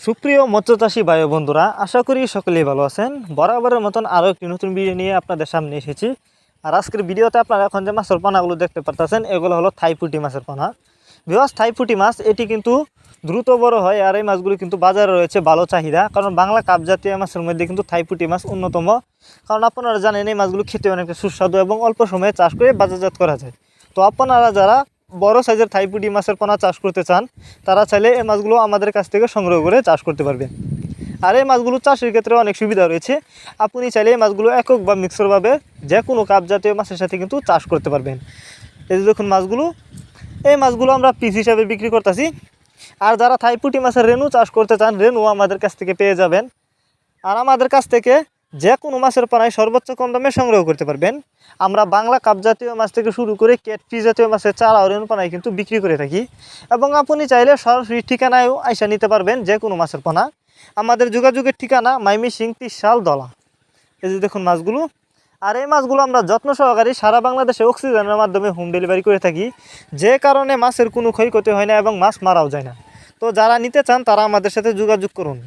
সুপ্রিয় মৎস্যচাষী ভাই ও বন্ধুরা, আশা করি সকলেই ভালো আছেন। বরাবরের মতন আরও একটি নতুন ভিডিও নিয়ে আপনাদের সামনে এসেছি। আর আজকের ভিডিওতে আপনারা এখন যে মাছের পোনাগুলো দেখতে পারতেছেন, এগুলো হলো থাই পুঁটি মাছের পোনা। ভিউয়ার্স, থাই পুঁটি মাছ এটি কিন্তু দ্রুত বড় হয়, আর এই মাছগুলো কিন্তু বাজারে রয়েছে ভালো চাহিদা। কারণ বাংলা কাপ জাতীয় মাছের মধ্যে কিন্তু থাই পুঁটি মাছ অন্যতম। কারণ আপনারা জানেন এই মাছগুলো খেতে অনেকটা সুস্বাদু এবং অল্প সময়ে চাষ করে বাজারজাত করা যায়। তো আপনারা যারা বড় সাইজের থাই পুঁটি মাছের পোনা চাষ করতে চান, তারা চাইলে এই মাছগুলো আমাদের কাছ থেকে সংগ্রহ করে চাষ করতে পারবেন। আর এই মাছগুলো চাষের ক্ষেত্রে অনেক সুবিধা রয়েছে। আপনি চাইলে এই মাছগুলো একক বা মিক্সরভাবে যে কোনো কাপ জাতীয় মাছের সাথে কিন্তু চাষ করতে পারবেন। এই যে দেখুন মাছগুলো, এই মাছগুলো আমরা পিস হিসাবে বিক্রি করতেছি। আর যারা থাই পুঁটি মাছের রেনু চাষ করতে চান, রেনু আমাদের কাছ থেকে পেয়ে যাবেন। আর আমাদের কাছ থেকে যে কোনো মাছের পোনায় সর্বোচ্চ কম দামে সংগ্রহ করতে পারবেন। আমরা বাংলা কাপ জাতীয় মাছ থেকে শুরু করে ক্যাটফিশ জাতীয় মাছের চারা ও রেনু পোনায় কিন্তু বিক্রি করে থাকি। এবং আপনি চাইলে সরাসরি ঠিকানায়ও আইসা নিতে পারবেন যে কোনো মাছের পোনা। আমাদের যোগাযোগের ঠিকানা ময়মনসিংহ ত্রিশাল দলা। এই যে দেখুন মাছগুলো। আর এই মাছগুলো আমরা যত্ন সহকারে সারা বাংলাদেশে অক্সিজেনের মাধ্যমে হোম ডেলিভারি করে থাকি, যে কারণে মাছের কোনো ক্ষয়ক্ষতি হয় না এবং মাছ মারাও যায় না। তো যারা নিতে চান তারা আমাদের সাথে যোগাযোগ করুন।